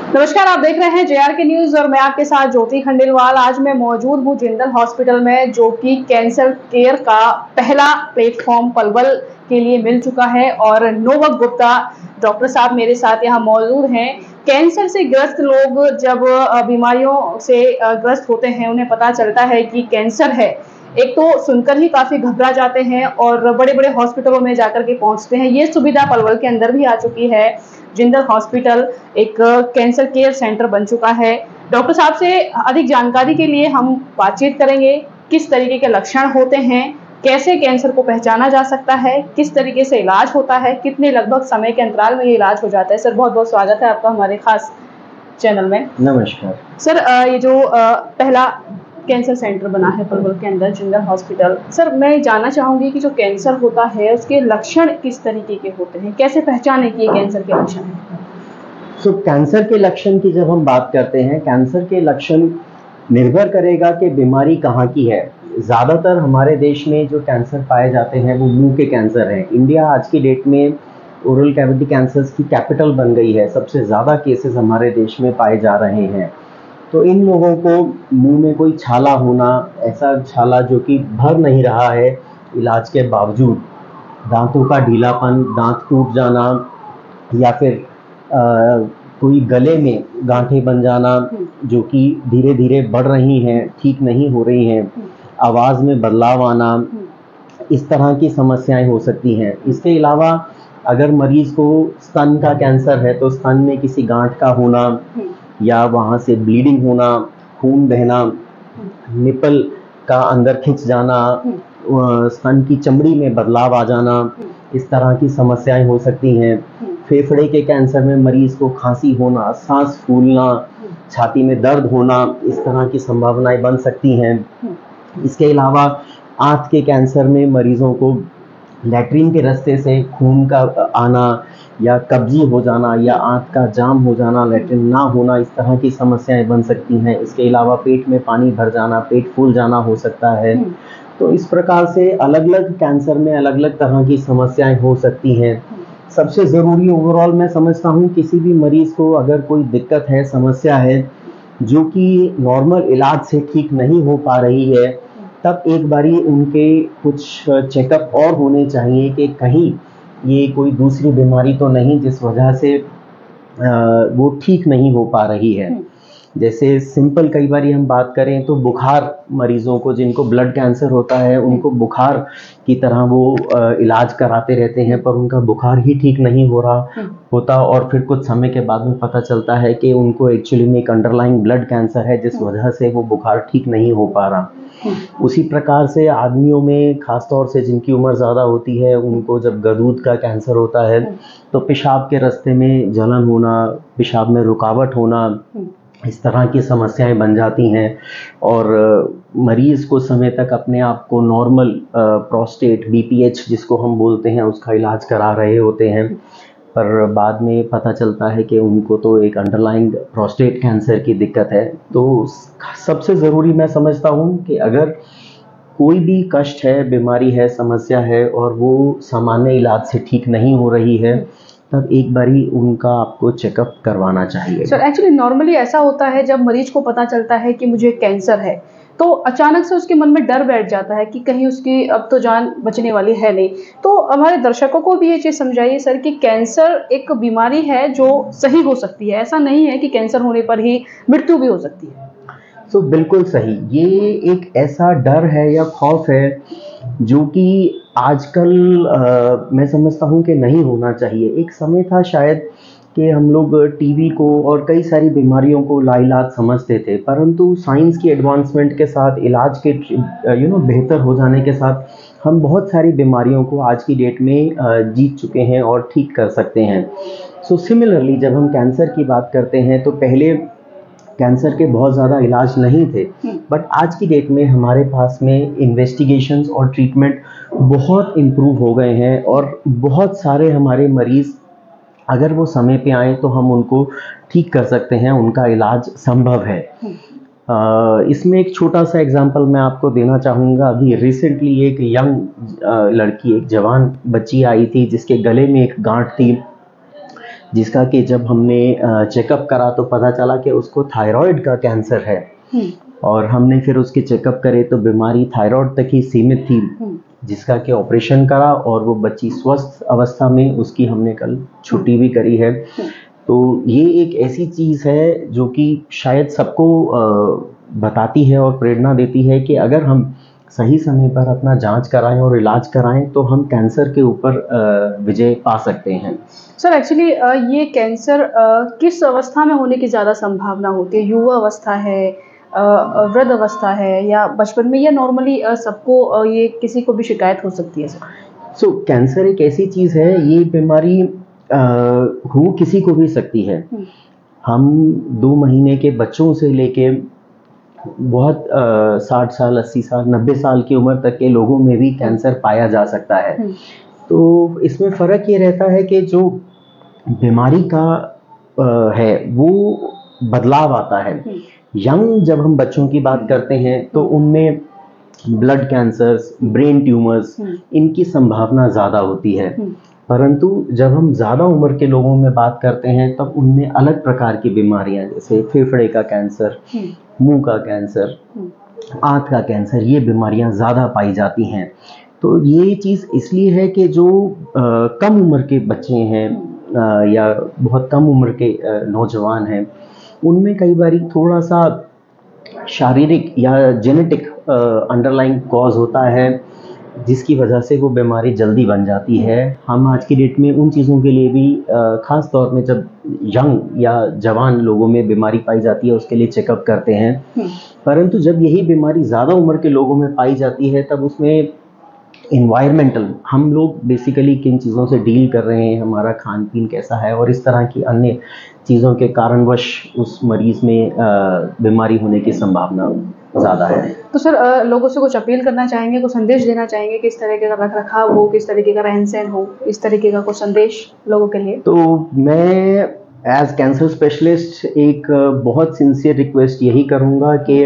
नमस्कार, आप देख रहे हैं JRK न्यूज और मैं आपके साथ ज्योति खंडेलवाल। आज मैं मौजूद हूं जिंदल हॉस्पिटल में, जो कि कैंसर केयर का पहला प्लेटफॉर्म पलवल के लिए मिल चुका है और नोबक गुप्ता डॉक्टर साहब मेरे साथ यहां मौजूद हैं। कैंसर से ग्रस्त लोग जब बीमारियों से ग्रस्त होते हैं, उन्हें पता चलता है कि कैंसर है, एक तो सुनकर ही काफी घबरा जाते हैं और बड़े बड़े हॉस्पिटलों में जाकर के पहुंचते हैं। ये सुविधा पलवल के अंदर भी आ चुकी है। जिंदल हॉस्पिटल एक कैंसर केयर सेंटर बन चुका है। डॉक्टर साहब से अधिक जानकारी के लिए हम बातचीत करेंगे। किस तरीके के लक्षण होते हैं, कैसे कैंसर को पहचाना जा सकता है, किस तरीके से इलाज होता है, कितने लगभग समय के अंतराल में ये इलाज हो जाता है। सर, बहुत बहुत स्वागत है आपका हमारे खास चैनल में। नमस्कार सर, ये जो पहला कैंसर सेंटर बना है पलवल के अंदर, जिंदल हॉस्पिटल, सर मैं जानना चाहूंगी कि जो कैंसर होता है उसके लक्षण किस तरीके के होते हैं, कैसे पहचाने कि ये कैंसर के लक्षण हैं? तो कैंसर के लक्षण की जब हम बात करते हैं, कैंसर के लक्षण निर्भर करेगा कि बीमारी कहाँ की है। ज़्यादातर हमारे देश में जो कैंसर पाए जाते हैं वो मुंह के कैंसर हैं। इंडिया आज की डेट में ओरल कैविटी कैंसर्स की कैपिटल बन गई है। सबसे ज़्यादा केसेस हमारे देश में पाए जा रहे हैं। तो इन लोगों को मुंह में कोई छाला होना, ऐसा छाला जो कि भर नहीं रहा है इलाज के बावजूद, दांतों का ढीलापन, दांत टूट जाना, या फिर कोई गले में गांठें बन जाना जो कि धीरे धीरे बढ़ रही हैं, ठीक नहीं हो रही हैं, आवाज़ में बदलाव आना, इस तरह की समस्याएं हो सकती हैं। इसके अलावा अगर मरीज को स्तन का कैंसर है तो स्तन में किसी गांठ का होना या वहाँ से ब्लीडिंग होना, खून बहना, निपल का अंदर खिंच जाना, स्तन की चमड़ी में बदलाव आ जाना, इस तरह की समस्याएं हो सकती हैं। फेफड़े के कैंसर में मरीज को खांसी होना, सांस फूलना, छाती में दर्द होना, इस तरह की संभावनाएं बन सकती हैं। इसके अलावा आंत के कैंसर में मरीजों को लैट्रिन के रास्ते से खून का आना या कब्जी हो जाना या आंत का जाम हो जाना, लैट्रिन ना होना, इस तरह की समस्याएं बन सकती हैं। इसके अलावा पेट में पानी भर जाना, पेट फूल जाना हो सकता है। तो इस प्रकार से अलग अलग कैंसर में अलग अलग तरह की समस्याएं हो सकती हैं। सबसे ज़रूरी ओवरऑल मैं समझता हूँ, किसी भी मरीज़ को अगर कोई दिक्कत है, समस्या है जो कि नॉर्मल इलाज से ठीक नहीं हो पा रही है, तब एक बारी उनके कुछ चेकअप और होने चाहिए कि कहीं ये कोई दूसरी बीमारी तो नहीं जिस वजह से वो ठीक नहीं हो पा रही है। जैसे सिंपल कई बार हम बात करें तो बुखार, मरीजों को जिनको ब्लड कैंसर होता है उनको बुखार की तरह वो इलाज कराते रहते हैं, पर उनका बुखार ही ठीक नहीं हो रहा होता और फिर कुछ समय के बाद में पता चलता है कि उनको एक्चुअली में एक अंडरलाइंग ब्लड कैंसर है जिस वजह से वो बुखार ठीक नहीं हो पा रहा। उसी प्रकार से आदमियों में खासतौर से जिनकी उम्र ज़्यादा होती है, उनको जब गलूद का कैंसर होता है तो पेशाब के रास्ते में जलन होना, पेशाब में रुकावट होना, इस तरह की समस्याएं बन जाती हैं और मरीज़ को समय तक अपने आप को नॉर्मल प्रोस्टेट BPH जिसको हम बोलते हैं उसका इलाज करा रहे होते हैं, पर बाद में पता चलता है कि उनको तो एक अंडरलाइंग प्रोस्टेट कैंसर की दिक्कत है। तो सबसे ज़रूरी मैं समझता हूँ कि अगर कोई भी कष्ट है, बीमारी है, समस्या है और वो सामान्य इलाज से ठीक नहीं हो रही है, तब एक बारी उनका आपको चेकअप करवाना चाहिए। सर, एक्चुअली नॉर्मली ऐसा होता है जब मरीज को पता चलता है कि मुझे कैंसर है तो अचानक से उसके मन में डर बैठ जाता है कि कहीं उसकी अब तो जान बचने वाली है नहीं। तो हमारे दर्शकों को भी ये चीज़ समझाइए सर कि कैंसर एक बीमारी है जो सही हो सकती है, ऐसा नहीं है कि कैंसर होने पर ही मृत्यु भी हो सकती है। तो बिल्कुल सही, ये एक ऐसा डर है या खौफ है जो कि आजकल मैं समझता हूँ कि नहीं होना चाहिए। एक समय था शायद कि हम लोग टीबी को और कई सारी बीमारियों को लाइलाज समझते थे, परंतु साइंस की एडवांसमेंट के साथ, इलाज के बेहतर हो जाने के साथ हम बहुत सारी बीमारियों को आज की डेट में जीत चुके हैं और ठीक कर सकते हैं। सो सिमिलरली जब हम कैंसर की बात करते हैं तो पहले कैंसर के बहुत ज़्यादा इलाज नहीं थे, बट आज की डेट में हमारे पास में इन्वेस्टिगेशंस और ट्रीटमेंट बहुत इम्प्रूव हो गए हैं और बहुत सारे हमारे मरीज़ अगर वो समय पे आए तो हम उनको ठीक कर सकते हैं, उनका इलाज संभव है। इसमें एक छोटा सा एग्जांपल मैं आपको देना चाहूँगा। अभी रिसेंटली एक यंग लड़की, एक जवान बच्ची आई थी जिसके गले में एक गांठ थी जिसका कि जब हमने चेकअप करा तो पता चला कि उसको थायराइड का कैंसर है। और हमने फिर उसके चेकअप करे तो बीमारी थायराइड तक ही सीमित थी, जिसका कि ऑपरेशन करा और वो बच्ची स्वस्थ अवस्था में, उसकी हमने कल छुट्टी भी करी है। तो ये एक ऐसी चीज़ है जो कि शायद सबको बताती है और प्रेरणा देती है कि अगर हम सही समय पर अपना जांच कराएं और इलाज कराएं तो हम कैंसर के ऊपर विजय पा सकते हैं। सर एक्चुअली ये कैंसर किस अवस्था में होने की ज़्यादा संभावना होती है? युवा अवस्था है, वृद्ध अवस्था है, या बचपन में, या नॉर्मली सबको ये किसी को भी शिकायत हो सकती है सर? कैंसर एक ऐसी चीज़ है, ये बीमारी हो किसी को भी सकती है। हम 2 महीने के बच्चों से लेके बहुत 60 साल, 80 साल, 90 साल की उम्र तक के लोगों में भी कैंसर पाया जा सकता है। तो इसमें फ़र्क ये रहता है कि जो बीमारी का है वो बदलाव आता है। यंग जब हम बच्चों की बात करते हैं तो उनमें ब्लड कैंसर्स, ब्रेन ट्यूमर्स, इनकी संभावना ज़्यादा होती है। परंतु जब हम ज़्यादा उम्र के लोगों में बात करते हैं तब उनमें अलग प्रकार की बीमारियां, जैसे फेफड़े का कैंसर, मुंह का कैंसर, आंत का कैंसर, ये बीमारियां ज़्यादा पाई जाती हैं। तो ये चीज़ इसलिए है कि जो कम उम्र के बच्चे हैं या बहुत कम उम्र के नौजवान हैं, उनमें कई बार थोड़ा सा शारीरिक या जेनेटिक अंडरलाइंग कॉज होता है, जिसकी वजह से वो बीमारी जल्दी बन जाती है। हम आज की डेट में उन चीज़ों के लिए भी ख़ास तौर में जब यंग या जवान लोगों में बीमारी पाई जाती है उसके लिए चेकअप करते हैं। परंतु जब यही बीमारी ज़्यादा उम्र के लोगों में पाई जाती है तब उसमें इन्वायरमेंटल, हम लोग बेसिकली किन चीज़ों से डील कर रहे हैं, हमारा खान पीन कैसा है और इस तरह की अन्य चीज़ों के कारणवश उस मरीज़ में बीमारी होने की संभावना ज़्यादा है। तो सर लोगों से कुछ अपील करना चाहेंगे, कुछ संदेश देना चाहेंगे, किस तरीके का रख रखाव हो, किस तरीके का रहन सहन हो, इस तरीके का कुछ संदेश लोगों के लिए? तो मैं एज कैंसर स्पेशलिस्ट एक बहुत सिंसियर रिक्वेस्ट यही करूँगा कि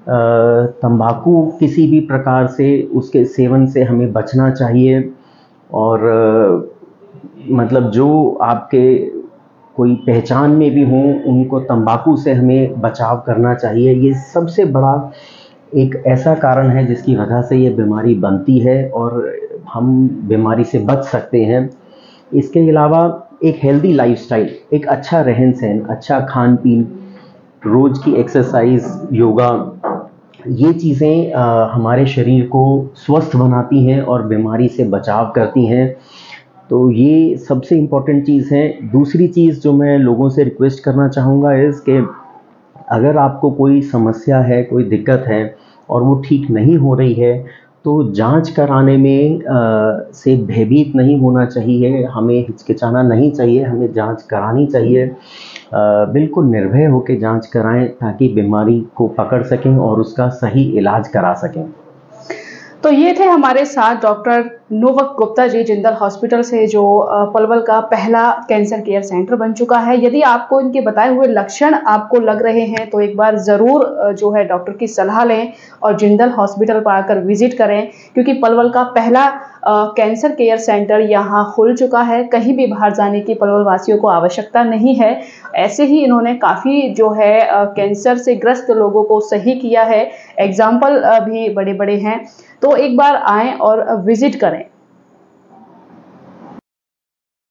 तंबाकू किसी भी प्रकार से उसके सेवन से हमें बचना चाहिए। और मतलब जो आपके कोई पहचान में भी हों उनको तंबाकू से हमें बचाव करना चाहिए। ये सबसे बड़ा एक ऐसा कारण है जिसकी वजह से ये बीमारी बनती है और हम बीमारी से बच सकते हैं। इसके अलावा एक हेल्दी लाइफस्टाइल, एक अच्छा रहन सहन, अच्छा खान पीन, रोज़ की एक्सरसाइज, योगा, ये चीज़ें हमारे शरीर को स्वस्थ बनाती हैं और बीमारी से बचाव करती हैं। तो ये सबसे इम्पॉर्टेंट चीज़ है। दूसरी चीज़ जो मैं लोगों से रिक्वेस्ट करना चाहूँगा इस कि अगर आपको कोई समस्या है, कोई दिक्कत है और वो ठीक नहीं हो रही है तो जांच कराने में से भयभीत नहीं होना चाहिए, हमें हिचकिचाना नहीं चाहिए, हमें जांच करानी चाहिए। बिल्कुल निर्भय होकर जांच कराएं ताकि बीमारी को पकड़ सकें और उसका सही इलाज करा सकें। तो ये थे हमारे साथ डॉक्टर नोवक गुप्ता जी, जिंदल हॉस्पिटल से, जो पलवल का पहला कैंसर केयर सेंटर बन चुका है। यदि आपको इनके बताए हुए लक्षण आपको लग रहे हैं तो एक बार ज़रूर जो है डॉक्टर की सलाह लें और जिंदल हॉस्पिटल पर आकर विजिट करें, क्योंकि पलवल का पहला कैंसर केयर सेंटर यहाँ खुल चुका है। कहीं भी बाहर जाने की पलवल वासियों को आवश्यकता नहीं है। ऐसे ही इन्होंने काफ़ी जो है कैंसर से ग्रस्त लोगों को सही किया है। एग्जाम्पल भी बड़े बड़े हैं। तो एक बार आएँ और विजिट करें।